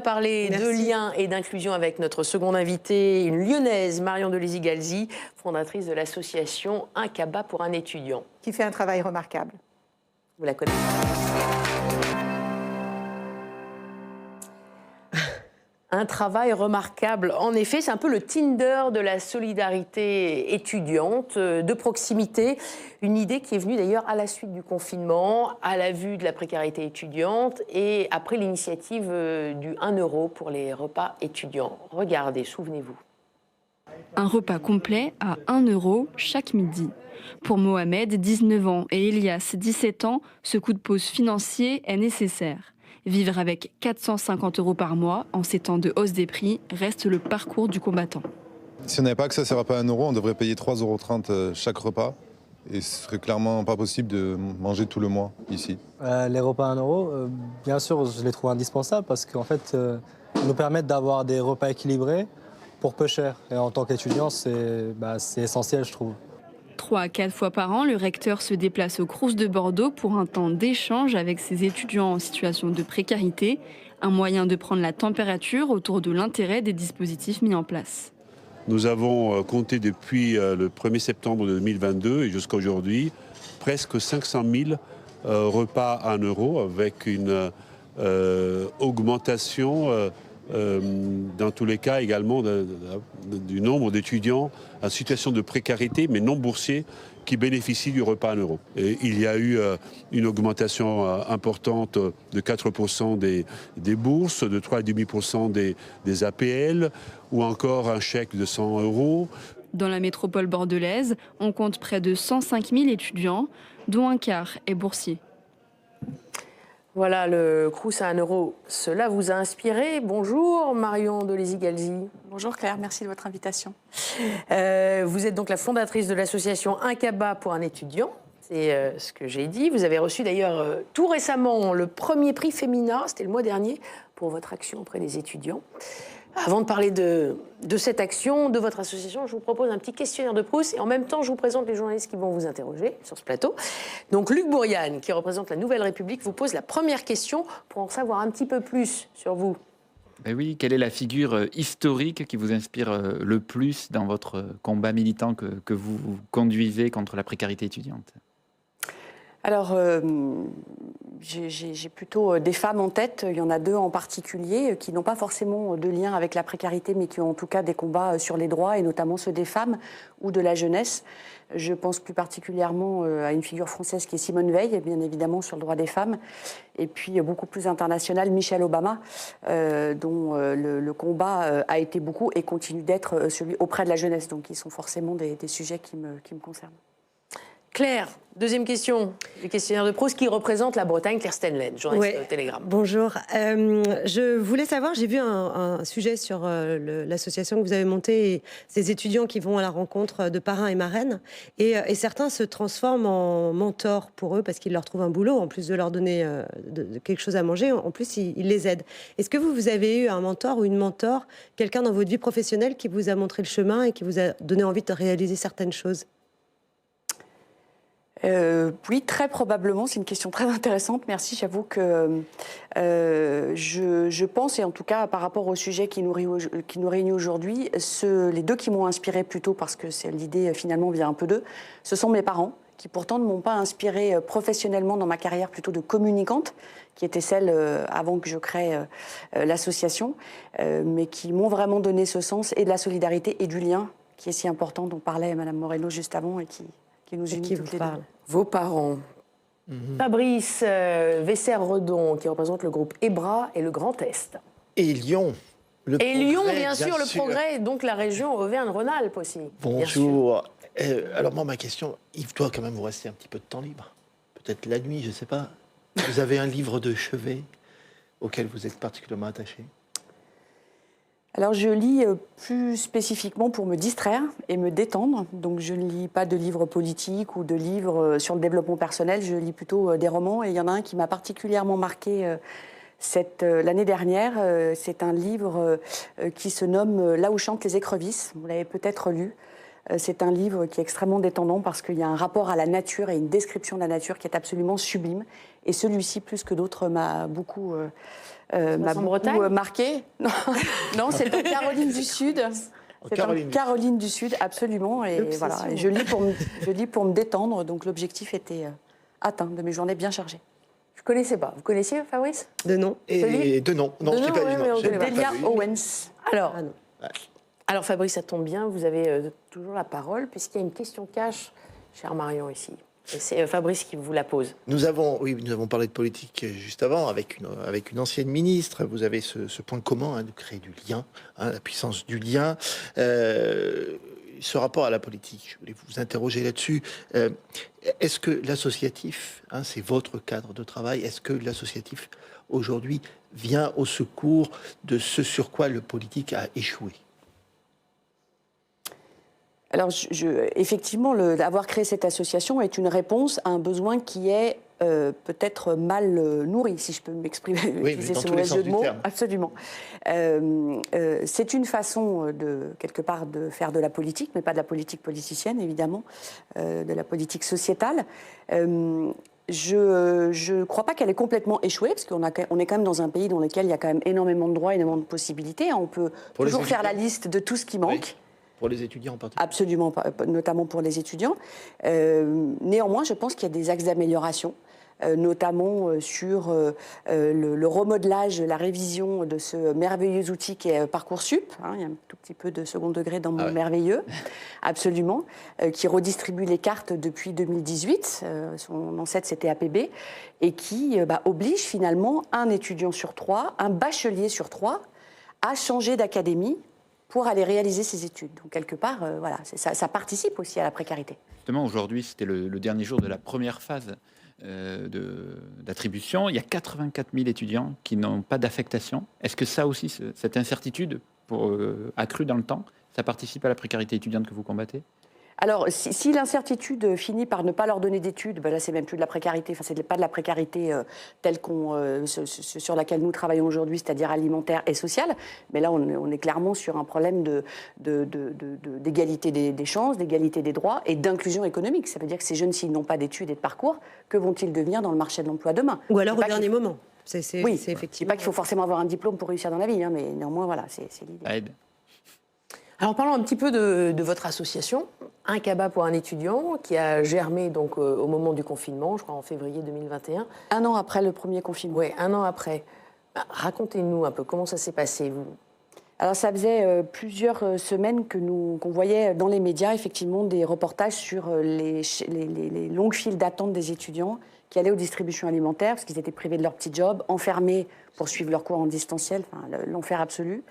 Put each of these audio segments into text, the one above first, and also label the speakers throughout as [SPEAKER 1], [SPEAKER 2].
[SPEAKER 1] Parler de liens et d'inclusion avec notre seconde invitée, une lyonnaise, Marion Deleuzy-Galzi, fondatrice de l'association Un Cabas pour un étudiant.
[SPEAKER 2] Qui fait un travail remarquable.
[SPEAKER 1] Vous la connaissez? Un travail remarquable. En effet, c'est un peu le Tinder de la solidarité étudiante, de proximité. Une idée qui est venue d'ailleurs à la suite du confinement, à la vue de la précarité étudiante et après l'initiative du 1 € pour les repas étudiants. Regardez, souvenez-vous.
[SPEAKER 3] Un repas complet à 1 € chaque midi. Pour Mohamed, 19 ans, et Elias, 17 ans, ce coup de pouce financier est nécessaire. Vivre avec 450 € par mois, en ces temps de hausse des prix, reste le parcours du combattant.
[SPEAKER 4] Si on n'avait pas accès à ces repas à 1 €, on devrait payer 3,30 € chaque repas. Et ce serait clairement pas possible de manger tout le mois ici.
[SPEAKER 5] Les repas à 1 €, bien sûr, je les trouve indispensables parce qu'en fait, ils nous permettent d'avoir des repas équilibrés pour peu cher. Et en tant qu'étudiant, c'est essentiel, je trouve.
[SPEAKER 3] 3 à 4 fois par an, le recteur se déplace au Crous de Bordeaux pour un temps d'échange avec ses étudiants en situation de précarité, un moyen de prendre la température autour de l'intérêt des dispositifs mis en place.
[SPEAKER 6] Nous avons compté depuis le 1er septembre 2022 et jusqu'à aujourd'hui presque 500 000 repas à 1 € avec une augmentation dans tous les cas également du nombre d'étudiants en situation de précarité mais non boursiers qui bénéficient du repas à 1 €. Et il y a eu une augmentation importante de 4% des bourses, de 3,5% des APL ou encore un chèque de 100 €.
[SPEAKER 3] Dans la métropole bordelaise, on compte près de 105 000 étudiants, dont un quart est boursier.
[SPEAKER 1] Voilà, le Crous à 1 €, cela vous a inspiré. Bonjour Marion Deleuzy-Galzi.
[SPEAKER 7] Bonjour Claire, merci de votre invitation.
[SPEAKER 1] Vous êtes donc la fondatrice de l'association Un Cabas pour un étudiant. C'est ce que j'ai dit. Vous avez reçu d'ailleurs tout récemment le premier prix Femina, c'était le mois dernier, pour votre action auprès des étudiants. Avant de parler de cette action, de votre association, je vous propose un petit questionnaire de Proust et en même temps, je vous présente les journalistes qui vont vous interroger sur ce plateau. Donc, Luc Bourriane, qui représente la Nouvelle République, vous pose la première question pour en savoir un petit peu plus sur vous.
[SPEAKER 8] Ben oui, quelle est la figure historique qui vous inspire le plus dans votre combat militant que vous conduisez contre la précarité étudiante ?
[SPEAKER 7] Alors, j'ai plutôt des femmes en tête. Il y en a 2 en particulier qui n'ont pas forcément de lien avec la précarité, mais qui ont en tout cas des combats sur les droits, et notamment ceux des femmes ou de la jeunesse. Je pense plus particulièrement à une figure française qui est Simone Veil, bien évidemment sur le droit des femmes, et puis beaucoup plus international, Michelle Obama, dont le combat a été beaucoup et continue d'être celui auprès de la jeunesse. Donc, ils sont forcément des sujets qui me concernent.
[SPEAKER 1] Claire, deuxième question, le questionnaire de Proust qui représente la Bretagne, Claire Stenlen, journaliste au Télégramme.
[SPEAKER 9] Bonjour, je voulais savoir, j'ai vu un sujet sur l'association que vous avez montée, et ces étudiants qui vont à la rencontre de parrains et marraines, et certains se transforment en mentors pour eux parce qu'ils leur trouvent un boulot, en plus de leur donner quelque chose à manger, en plus ils les aident. Est-ce que vous avez eu un mentor ou une mentor, quelqu'un dans votre vie professionnelle qui vous a montré le chemin et qui vous a donné envie de réaliser certaines choses ?
[SPEAKER 7] Oui, très probablement. C'est une question très intéressante. Merci. J'avoue que je pense, et en tout cas par rapport au sujet qui nous réunit aujourd'hui, les 2 qui m'ont inspiré plutôt, parce que l'idée finalement vient un peu d'eux, ce sont mes parents, qui pourtant ne m'ont pas inspirée professionnellement dans ma carrière plutôt de communicante, qui était celle avant que je crée l'association, mais qui m'ont vraiment donné ce sens et de la solidarité et du lien qui est si important, dont parlait Madame Moreno juste avant et qui nous unit toutes les 2.
[SPEAKER 1] Vos parents. Fabrice Vesser-Redon, qui représente le groupe EBRA et le Grand Est.
[SPEAKER 10] Et Lyon.
[SPEAKER 1] Et Lyon, bien sûr, le Progrès, donc la région Auvergne-Rhône-Alpes aussi.
[SPEAKER 10] Bonjour. Alors moi, ma question, il doit quand même vous rester un petit peu de temps libre. Peut-être la nuit, je ne sais pas. Vous avez un livre de chevet auquel vous êtes particulièrement attaché ?
[SPEAKER 7] Alors je lis plus spécifiquement pour me distraire et me détendre. Donc je ne lis pas de livres politiques ou de livres sur le développement personnel. Je lis plutôt des romans. Et il y en a un qui m'a particulièrement marqué l'année dernière. C'est un livre qui se nomme « Là où chantent les écrevisses ». Vous l'avez peut-être lu. C'est un livre qui est extrêmement détendant parce qu'il y a un rapport à la nature et une description de la nature qui est absolument sublime. Et celui-ci, plus que d'autres, m'a beaucoup m'a
[SPEAKER 1] en
[SPEAKER 7] beaucoup
[SPEAKER 1] Bretagne
[SPEAKER 7] marqué. Non, non, c'est en Caroline du Sud. C'est en Caroline du Sud, absolument. Et voilà, et je lis pour me détendre. Donc l'objectif était atteint de mes journées bien chargées.
[SPEAKER 1] Je ne connaissais pas. Vous connaissiez, Fabrice?
[SPEAKER 9] De nom.
[SPEAKER 10] Et de non. Non, je n'ai pas lu. Non.
[SPEAKER 7] De Delia Owens.
[SPEAKER 1] Alors,
[SPEAKER 9] Ah non.
[SPEAKER 1] alors, Fabrice, ça tombe bien, vous avez toujours la parole, puisqu'il y a une question cash, chère Marion, ici. Et c'est Fabrice qui vous la pose.
[SPEAKER 10] Nous avons parlé de politique juste avant avec une ancienne ministre. Vous avez ce point commun de créer du lien, la puissance du lien. Ce rapport à la politique, je voulais vous interroger là-dessus. Est-ce que l'associatif, c'est votre cadre de travail, est-ce que l'associatif aujourd'hui vient au secours de ce sur quoi le politique a échoué?
[SPEAKER 7] Alors, effectivement, avoir créé cette association est une réponse à un besoin qui est peut-être mal nourri, si je peux m'exprimer,
[SPEAKER 10] oui,
[SPEAKER 7] utiliser
[SPEAKER 10] dans
[SPEAKER 7] ce
[SPEAKER 10] tous les
[SPEAKER 7] mauvais
[SPEAKER 10] sens
[SPEAKER 7] jeu de
[SPEAKER 10] du
[SPEAKER 7] mots.
[SPEAKER 10] terme.
[SPEAKER 7] Absolument. C'est une façon, quelque part, de faire de la politique, mais pas de la politique politicienne, évidemment, de la politique sociétale. Je ne crois pas qu'elle ait complètement échoué, parce qu'on est quand même dans un pays dans lequel il y a quand même énormément de droits, énormément de possibilités. On peut toujours faire la liste de tout ce qui manque.
[SPEAKER 10] Oui. Pour les étudiants en particulier.
[SPEAKER 7] Absolument, notamment pour les étudiants. Néanmoins, je pense qu'il y a des axes d'amélioration, notamment sur le remodelage, la révision de ce merveilleux outil qui est Parcoursup. Il y a un tout petit peu de second degré dans mon merveilleux, absolument, qui redistribue les cartes depuis 2018. Son ancêtre, c'était APB, et qui oblige finalement un étudiant sur 3, un bachelier sur 3, à changer d'académie pour aller réaliser ses études. Donc, quelque part, voilà, ça participe aussi à la précarité.
[SPEAKER 8] Justement, aujourd'hui, c'était le dernier jour de la première phase d'attribution. Il y a 84 000 étudiants qui n'ont pas d'affectation. Est-ce que ça aussi, cette incertitude accrue dans le temps, ça participe à la précarité étudiante que vous combattez ?
[SPEAKER 7] Alors, si l'incertitude finit par ne pas leur donner d'études, là, c'est même plus de la précarité. Enfin, c'est pas de la précarité telle sur laquelle nous travaillons aujourd'hui, c'est-à-dire alimentaire et sociale. Mais là, on est clairement sur un problème d'égalité des chances, d'égalité des droits et d'inclusion économique. Ça veut dire que ces jeunes, s'ils n'ont pas d'études et de parcours, que vont-ils devenir dans le marché de l'emploi demain?
[SPEAKER 9] Ou alors au dernier moment.
[SPEAKER 7] Oui, c'est effectivement. Pas qu'il faut forcément avoir un diplôme pour réussir dans la vie, mais néanmoins, voilà, c'est l'idée.
[SPEAKER 8] Ça aide.
[SPEAKER 1] Alors, parlons un petit peu de votre association, Un Cabas pour un étudiant, qui a germé donc, au moment du confinement, je crois en février 2021.
[SPEAKER 7] Un an après le premier confinement.
[SPEAKER 1] Oui, un an après. Racontez-nous un peu comment ça s'est passé, vous.
[SPEAKER 7] Alors, ça faisait plusieurs semaines qu'on voyait dans les médias, effectivement, des reportages sur les longues files d'attente des étudiants qui allaient aux distributions alimentaires parce qu'ils étaient privés de leur petit job, enfermés pour suivre leurs cours en distanciel, l'enfer absolu.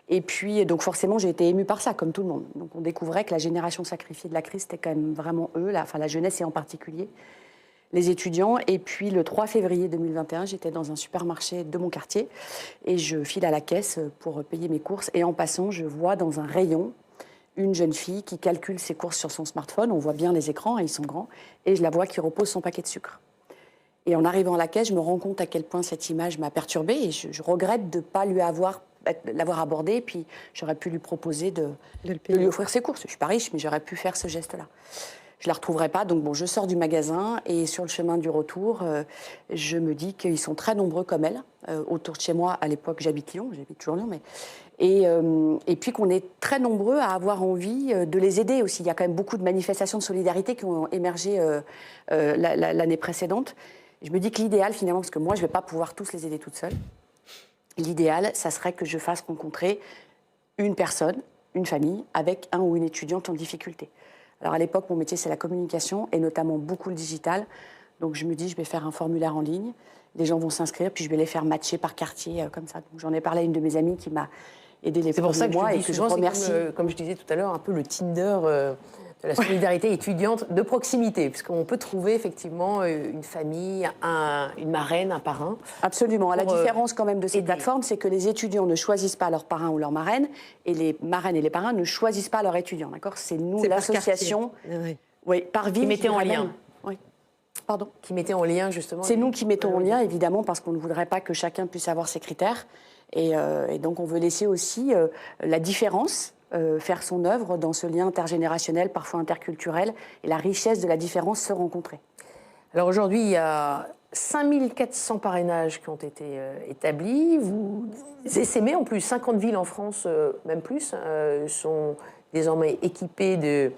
[SPEAKER 7] Et puis, donc forcément, j'ai été émue par ça, comme tout le monde. Donc, on découvrait que la génération sacrifiée de la crise, c'était quand même vraiment eux, la jeunesse et en particulier les étudiants. Et puis, le 3 février 2021, j'étais dans un supermarché de mon quartier et je file à la caisse pour payer mes courses. Et en passant, je vois dans un rayon une jeune fille qui calcule ses courses sur son smartphone. On voit bien les écrans, ils sont grands. Et je la vois qui repose son paquet de sucre. Et en arrivant à la caisse, je me rends compte à quel point cette image m'a perturbée et je regrette de ne pas l'avoir abordé, et puis j'aurais pu lui proposer de lui offrir ses courses. Je ne suis pas riche, mais j'aurais pu faire ce geste-là. Je ne la retrouverai pas, donc bon, je sors du magasin et sur le chemin du retour, je me dis qu'ils sont très nombreux comme elle, autour de chez moi. À l'époque, j'habite Lyon, j'habite toujours Lyon, mais... Et puis qu'on est très nombreux à avoir envie de les aider aussi. Il y a quand même beaucoup de manifestations de solidarité qui ont émergé l'année précédente. Je me dis que l'idéal, finalement, parce que moi, je ne vais pas pouvoir tous les aider toute seule, l'idéal, ça serait que je fasse rencontrer une personne, une famille, avec un ou une étudiante en difficulté. Alors à l'époque, mon métier, c'est la communication, et notamment beaucoup le digital. Donc je me dis, je vais faire un formulaire en ligne, les gens vont s'inscrire, puis je vais les faire matcher par quartier, comme ça. Donc j'en ai parlé à une de mes amies qui m'a aidé les premiers mois, et que je remercie.
[SPEAKER 1] Comme je disais tout à l'heure, un peu le Tinder de la solidarité étudiante de proximité, puisqu'on peut trouver effectivement une famille, une marraine, un parrain.
[SPEAKER 7] Absolument. La différence quand même de ces plateformes, c'est que les étudiants ne choisissent pas leur parrain ou leur marraine, et les marraines et les parrains ne choisissent pas leur étudiant. D'accord ? C'est nous, l'association, par ville,
[SPEAKER 1] qui mettait en lien.
[SPEAKER 7] Oui. Pardon ?
[SPEAKER 1] Qui mettait en lien justement.
[SPEAKER 7] C'est nous qui mettons en lien, évidemment, parce qu'on ne voudrait pas que chacun puisse avoir ses critères, et donc on veut laisser aussi la différence. Faire son œuvre dans ce lien intergénérationnel, parfois interculturel, et la richesse de la différence se rencontrer.
[SPEAKER 1] Alors aujourd'hui, il y a 5400 parrainages qui ont été établis. Vous essaimez en plus, 50 villes en France, même plus, sont désormais équipées de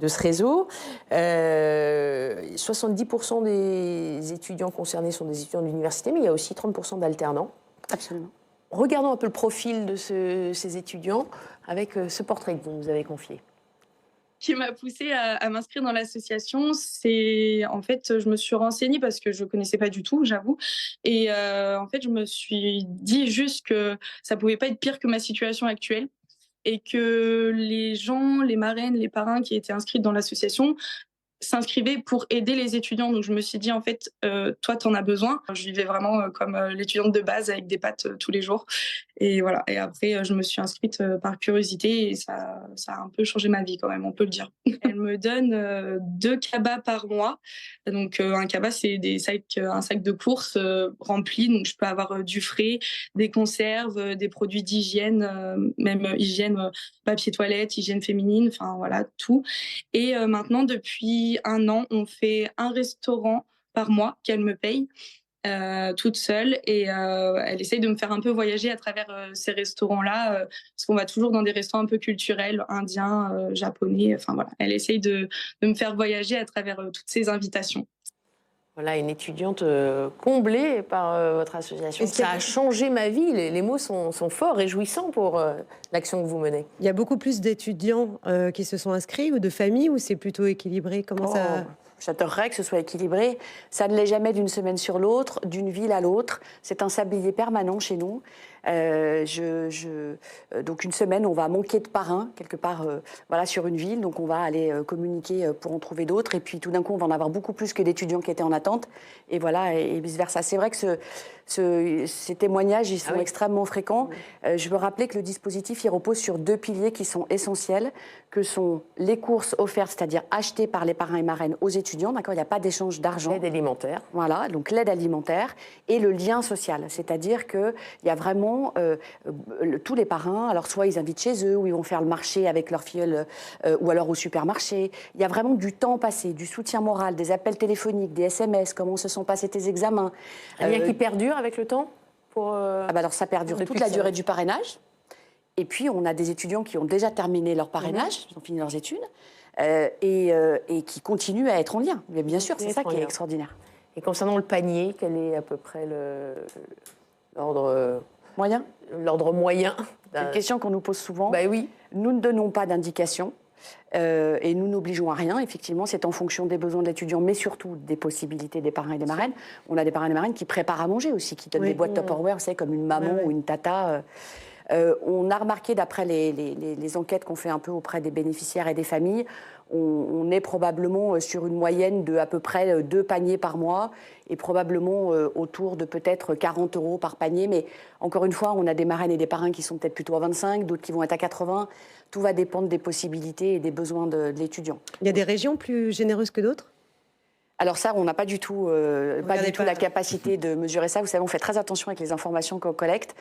[SPEAKER 1] ce réseau. 70% des étudiants concernés sont des étudiants d'université, mais il y a aussi 30% d'alternants.
[SPEAKER 7] Absolument.
[SPEAKER 1] Regardons un peu le profil de ces étudiants avec ce portrait que vous nous avez confié.
[SPEAKER 2] Qui m'a poussée à m'inscrire dans l'association, c'est en fait, je me suis renseignée parce que je ne connaissais pas du tout, j'avoue. Et en fait, je me suis dit juste que ça ne pouvait pas être pire que ma situation actuelle et que les gens, les marraines, les parrains qui étaient inscrits dans l'association s'inscrivaient pour aider les étudiants. Donc je me suis dit, en fait, toi, tu en as besoin. Je vivais vraiment comme l'étudiante de base avec des pâtes tous les jours. Et voilà. Et après, je me suis inscrite par curiosité et ça a un peu changé ma vie quand même, on peut le dire. Elle me donne 2 cabas par mois. Donc un cabas, c'est un sac de courses rempli. Donc je peux avoir du frais, des conserves, des produits d'hygiène, même hygiène, papier toilette, hygiène féminine, enfin voilà, tout. Et maintenant, depuis 1 an, on fait un restaurant par mois qu'elle me paye toute seule et elle essaye de me faire un peu voyager à travers ces restaurants-là parce qu'on va toujours dans des restaurants un peu culturels, indiens, japonais, enfin voilà. Elle essaye de me faire voyager à travers toutes ces invitations.
[SPEAKER 1] Voilà, une étudiante comblée par votre association. Ça a changé ma vie. Les mots sont forts, réjouissants pour l'action que vous menez.
[SPEAKER 9] Il y a beaucoup plus d'étudiants qui se sont inscrits ou de familles, ou c'est plutôt équilibré? Comment ça...
[SPEAKER 7] J'adorerais que ce soit équilibré. Ça ne l'est jamais d'une semaine sur l'autre, d'une ville à l'autre. C'est un sablier permanent chez nous. Donc une semaine, on va manquer de parrains quelque part voilà, sur une ville. Donc on va aller communiquer pour en trouver d'autres. Et puis tout d'un coup, on va en avoir beaucoup plus que d'étudiants qui étaient en attente. Et voilà, et vice-versa. C'est vrai que ces témoignages, ils sont extrêmement fréquents. Je veux rappeler que le dispositif, il repose sur 2 piliers qui sont essentiels, que sont les courses offertes, c'est-à-dire achetées par les parrains et marraines aux étudiants. D'accord, il n'y a pas d'échange d'argent.
[SPEAKER 1] L'aide alimentaire.
[SPEAKER 7] Voilà, donc l'aide alimentaire et le lien social. C'est-à-dire qu'il y a vraiment tous les parrains, alors soit ils invitent chez eux, ou ils vont faire le marché avec leur filleule, ou alors au supermarché. Il y a vraiment du temps passé, du soutien moral, des appels téléphoniques, des SMS, comment se sont passés tes examens.
[SPEAKER 1] Un lien qui perdure avec le temps
[SPEAKER 7] alors ça perdure toute la durée du parrainage. Et puis on a des étudiants qui ont déjà terminé leur parrainage, ils ont fini leurs études, et qui continuent à être en lien. Mais bien sûr, c'est ça qui est extraordinaire.
[SPEAKER 1] Et concernant le panier, quel est à peu près l'ordre...
[SPEAKER 7] Moyen.
[SPEAKER 1] L'ordre moyen.
[SPEAKER 7] C'est une question qu'on nous pose souvent.
[SPEAKER 1] Ben oui.
[SPEAKER 7] Nous ne donnons pas d'indication et nous n'obligeons à rien. Effectivement, c'est en fonction des besoins de l'étudiant, mais surtout des possibilités des parrains et des marraines. On a des parrains et des marraines qui préparent à manger aussi, qui donnent des boîtes Tupperware, vous savez, comme une maman ou une tata. On a remarqué, d'après les enquêtes qu'on fait un peu auprès des bénéficiaires et des familles, on est probablement sur une moyenne de à peu près 2 paniers par mois et probablement autour de peut-être 40 € par panier. Mais encore une fois, on a des marraines et des parrains qui sont peut-être plutôt à 25, d'autres qui vont être à 80. Tout va dépendre des possibilités et des besoins de l'étudiant.
[SPEAKER 9] Il y a des régions plus généreuses que d'autres?
[SPEAKER 7] Alors ça, on n'a pas du tout la capacité de mesurer ça. Vous savez, on fait très attention avec les informations qu'on collecte.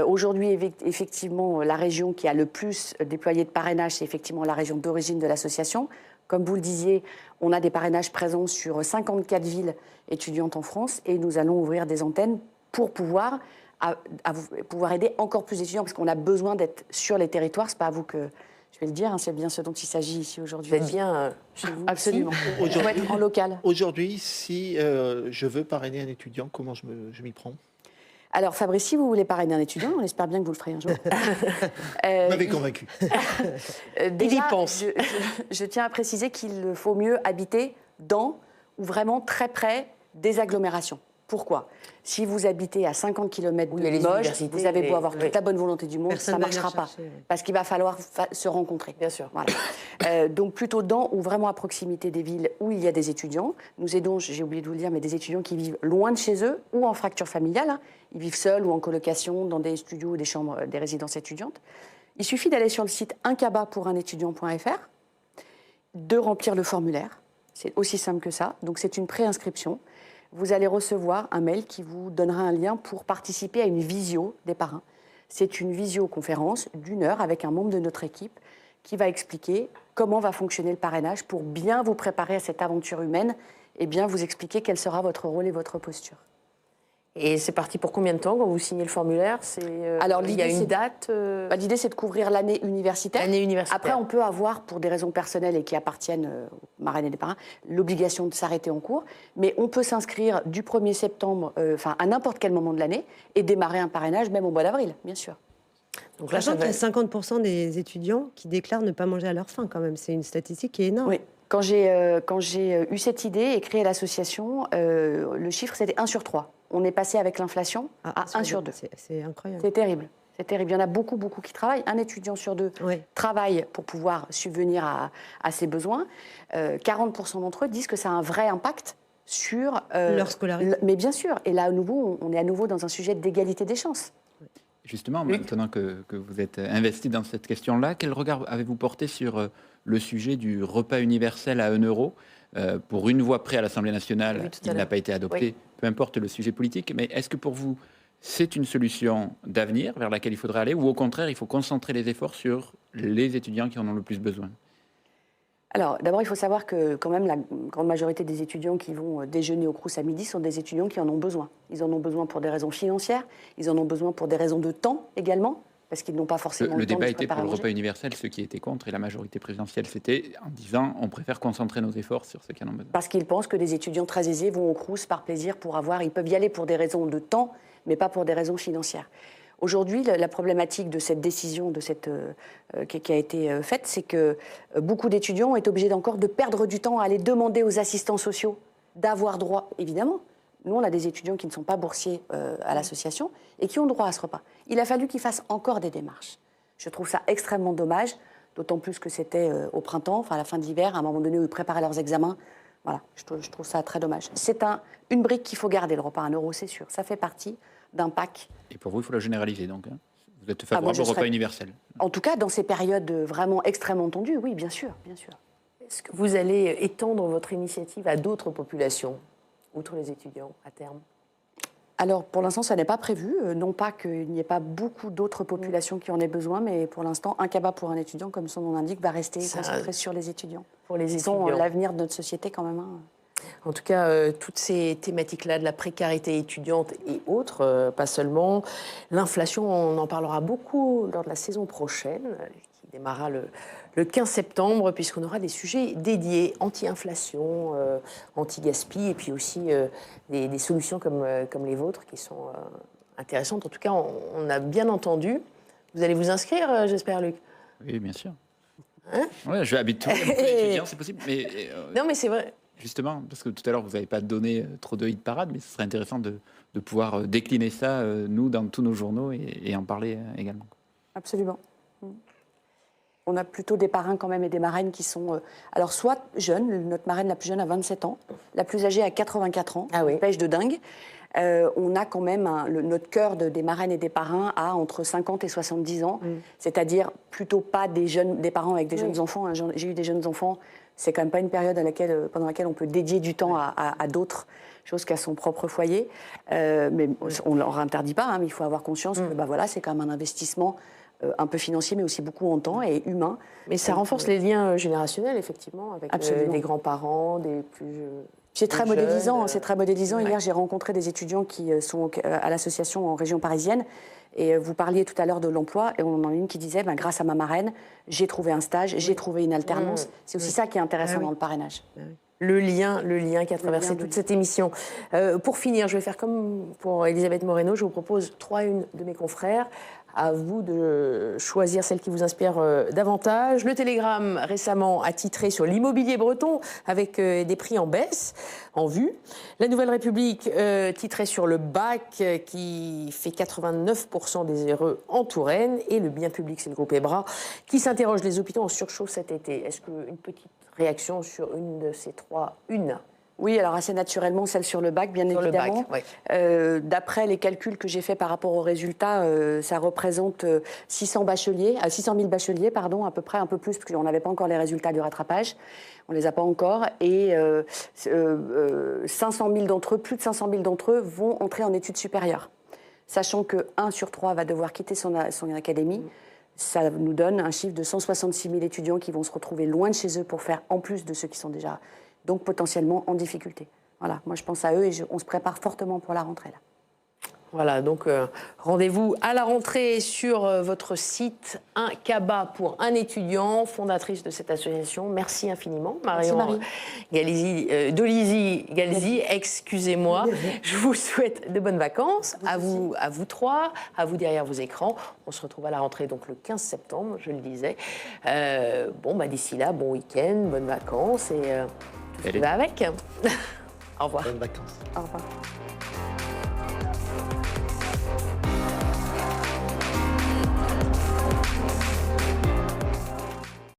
[SPEAKER 7] Aujourd'hui, effectivement, la région qui a le plus déployé de parrainage, c'est effectivement la région d'origine de l'association. Comme vous le disiez, on a des parrainages présents sur 54 villes étudiantes en France et nous allons ouvrir des antennes pour pouvoir aider encore plus d'étudiants parce qu'on a besoin d'être sur les territoires. C'est pas à vous que... Je vais le dire, c'est bien ce dont il s'agit ici aujourd'hui.
[SPEAKER 1] Vous êtes bien chez vous?
[SPEAKER 7] Absolument. Il faut être en local.
[SPEAKER 10] Aujourd'hui, si je veux parrainer un étudiant, comment je m'y prends?
[SPEAKER 7] Alors Fabrice, si vous voulez parrainer un étudiant, on espère bien que vous le ferez un jour.
[SPEAKER 10] Vous m'avez convaincu.
[SPEAKER 7] Déjà, il y pense. Je tiens à préciser qu'il faut mieux habiter dans ou vraiment très près des agglomérations. Pourquoi? Si vous habitez à 50 km de Limoges, vous avez beau avoir toute la bonne volonté du monde, ça ne marchera pas. Parce qu'il va falloir se rencontrer.
[SPEAKER 1] Bien sûr.
[SPEAKER 7] Voilà. Donc plutôt dans ou vraiment à proximité des villes où il y a des étudiants. Nous aidons, j'ai oublié de vous le dire, mais des étudiants qui vivent loin de chez eux ou en fracture familiale. Hein. Ils vivent seuls ou en colocation dans des studios ou des chambres, des résidences étudiantes. Il suffit d'aller sur le site uncaba-pour-un-étudiant.fr, de remplir le formulaire. C'est aussi simple que ça. Donc c'est une préinscription. Vous allez recevoir un mail qui vous donnera un lien pour participer à une visio des parrains. C'est une visioconférence d'1 heure avec un membre de notre équipe qui va expliquer comment va fonctionner le parrainage pour bien vous préparer à cette aventure humaine eh bien, vous expliquez quel sera votre rôle et votre posture.
[SPEAKER 1] Et c'est parti pour combien de temps quand vous signez le formulaire? Alors, il y a une date
[SPEAKER 7] L'idée, c'est de couvrir l'année universitaire.
[SPEAKER 1] L'année universitaire.
[SPEAKER 7] Après, on peut avoir, pour des raisons personnelles et qui appartiennent aux marraines et des parrains, l'obligation de s'arrêter en cours. Mais on peut s'inscrire du 1er septembre, à n'importe quel moment de l'année, et démarrer un parrainage même au mois d'avril, bien sûr.
[SPEAKER 9] Donc là, qu'il y a 50% des étudiants qui déclarent ne pas manger à leur faim, quand même. C'est une statistique qui est énorme.
[SPEAKER 7] Oui. Quand j'ai eu cette idée et créé l'association, le chiffre, c'était 1 sur 3. On est passé avec l'inflation à 1 sur 2.
[SPEAKER 9] C'est incroyable.
[SPEAKER 7] C'est terrible. C'est terrible. Il y en a beaucoup, beaucoup qui travaillent. Un étudiant sur 2 travaille pour pouvoir subvenir à ses besoins. 40% d'entre eux disent que ça a un vrai impact sur
[SPEAKER 9] leur scolarité.
[SPEAKER 7] Mais bien sûr. Et là, à nouveau, on est à nouveau dans un sujet d'égalité des chances.
[SPEAKER 8] Justement, maintenant que vous êtes investi dans cette question-là, quel regard avez-vous porté sur le sujet du repas universel à 1 euro? Pour une voix près à l'Assemblée nationale, il n'a pas été adopté, peu importe le sujet politique, mais est-ce que pour vous, c'est une solution d'avenir vers laquelle il faudrait aller, ou au contraire, il faut concentrer les efforts sur les étudiants qui en ont le plus besoin?
[SPEAKER 7] Alors, d'abord, il faut savoir que quand même la grande majorité des étudiants qui vont déjeuner au Crous à midi sont des étudiants qui en ont besoin. Ils en ont besoin pour des raisons financières, ils en ont besoin pour des raisons de temps également, parce qu'ils n'ont pas forcément
[SPEAKER 8] le
[SPEAKER 7] le temps de
[SPEAKER 8] débat
[SPEAKER 7] se
[SPEAKER 8] était
[SPEAKER 7] préparer
[SPEAKER 8] pour
[SPEAKER 7] à
[SPEAKER 8] le
[SPEAKER 7] manger.
[SPEAKER 8] repas universel, ceux qui étaient contre, et la majorité présidentielle, c'était en disant on préfère concentrer nos efforts sur ceux qui en ont besoin.
[SPEAKER 7] Parce qu'ils pensent que des étudiants très aisés vont au Crous par plaisir pour avoir... Ils peuvent y aller pour des raisons de temps, mais pas pour des raisons financières. Aujourd'hui, la problématique de cette décision qui a été faite, c'est que beaucoup d'étudiants ont été obligés encore de perdre du temps à aller demander aux assistants sociaux d'avoir droit, évidemment. Nous, on a des étudiants qui ne sont pas boursiers à l'association et qui ont droit à ce repas. Il a fallu qu'ils fassent encore des démarches. Je trouve ça extrêmement dommage, d'autant plus que c'était au printemps, à la fin de l'hiver, à un moment donné où ils préparaient leurs examens. Voilà, je trouve ça très dommage. C'est une brique qu'il faut garder, le repas à 1 euro, c'est sûr. Ça fait partie d'un pack.
[SPEAKER 8] Et pour vous, il faut la généraliser, donc. Vous êtes favorable au repas universel?
[SPEAKER 7] En tout cas, dans ces périodes vraiment extrêmement tendues, oui, bien sûr, bien sûr.
[SPEAKER 1] Est-ce que vous allez étendre votre initiative à d'autres populations, outre les étudiants, à terme?
[SPEAKER 7] Alors, pour l'instant, ça n'est pas prévu. Non pas qu'il n'y ait pas beaucoup d'autres populations qui en aient besoin, mais pour l'instant, un cabas pour un étudiant, comme son nom l'indique, va rester concentré sur les étudiants.
[SPEAKER 1] Pour les
[SPEAKER 7] Ils
[SPEAKER 1] étudiants.
[SPEAKER 7] sont l'avenir de notre société quand même.
[SPEAKER 1] En tout cas, toutes ces thématiques-là de la précarité étudiante et autres, pas seulement. L'inflation, on en parlera beaucoup lors de la saison prochaine, qui démarrera le 15 septembre, puisqu'on aura des sujets dédiés, anti-inflation, anti-gaspi, et puis aussi des solutions comme les vôtres qui sont intéressantes. En tout cas, on a bien entendu. Vous allez vous inscrire, j'espère, Luc?
[SPEAKER 8] Oui, bien sûr.
[SPEAKER 1] Hein?
[SPEAKER 8] Ouais, je vais habiter tous les étudiants, c'est possible. Mais,
[SPEAKER 1] non, mais c'est vrai.
[SPEAKER 8] Justement, parce que tout à l'heure, vous n'avez pas donné trop de hit parade, mais ce serait intéressant de pouvoir décliner ça, nous, dans tous nos journaux et en parler également.
[SPEAKER 7] Absolument. On a plutôt des parrains quand même et des marraines qui sont... alors, soit jeunes, notre marraine la plus jeune a 27 ans, la plus âgée a 84 ans, pêche de dingue. On a quand même notre cœur des marraines et des parrains a entre 50 et 70 ans, c'est-à-dire plutôt pas des parents avec des jeunes enfants. Hein. J'ai eu des jeunes enfants. C'est quand même pas une période pendant laquelle on peut dédier du temps à d'autres choses qu'à son propre foyer. Mais on ne leur interdit pas, hein, mais il faut avoir conscience que voilà, c'est quand même un investissement un peu financier, mais aussi beaucoup en temps et humain.
[SPEAKER 1] Mais ça renforce les liens générationnels, effectivement, avec des grands-parents, des plus...
[SPEAKER 7] C'est très modélisant. C'est très modélisant.
[SPEAKER 1] Ouais.
[SPEAKER 7] Hier, j'ai rencontré des étudiants qui sont à l'association en région parisienne. Et vous parliez tout à l'heure de l'emploi, et on en a une qui disait, grâce à ma marraine, j'ai trouvé un stage, j'ai trouvé une alternance. C'est aussi ça qui est intéressant dans le parrainage.
[SPEAKER 1] Le lien qui a traversé toute cette émission. Pour finir, je vais faire comme pour Elisabeth Moreno, je vous propose 3-1 de mes confrères. À vous de choisir celle qui vous inspire davantage. Le Télégramme, récemment, a titré sur l'immobilier breton avec des prix en baisse, en vue. La Nouvelle République titrait sur le bac qui fait 89% des heureux en Touraine. Et le bien public, c'est le groupe EBRA, qui s'interroge les hôpitaux en surchauffe cet été. Est-ce qu'une petite réaction sur une de ces 3-1?
[SPEAKER 7] Oui, alors assez naturellement, celle sur le bac, bien évidemment. D'après les calculs que j'ai faits par rapport aux résultats, ça représente 600 000 bacheliers, à peu près, un peu plus, parce qu'on n'avait pas encore les résultats du rattrapage. On ne les a pas encore. Et 500 000 d'entre eux, plus de 500 000 d'entre eux, vont entrer en études supérieures. Sachant que 1 sur 3 va devoir quitter son académie. Ça nous donne un chiffre de 166 000 étudiants qui vont se retrouver loin de chez eux pour faire, en plus de ceux qui sont déjà donc potentiellement en difficulté. Voilà, moi je pense à eux et on se prépare fortement pour la rentrée là.
[SPEAKER 1] Voilà, donc rendez-vous à la rentrée sur votre site, un CABA pour un étudiant, fondatrice de cette association. Merci infiniment, Marion Dolisi-Galzi, excusez-moi. Je vous souhaite de bonnes vacances, à vous trois, à vous derrière vos écrans. On se retrouve à la rentrée donc le 15 septembre, je le disais. D'ici là, bon week-end, bonnes vacances et tout ce qui va avec. Au revoir.
[SPEAKER 10] Bonnes vacances.
[SPEAKER 7] Au revoir.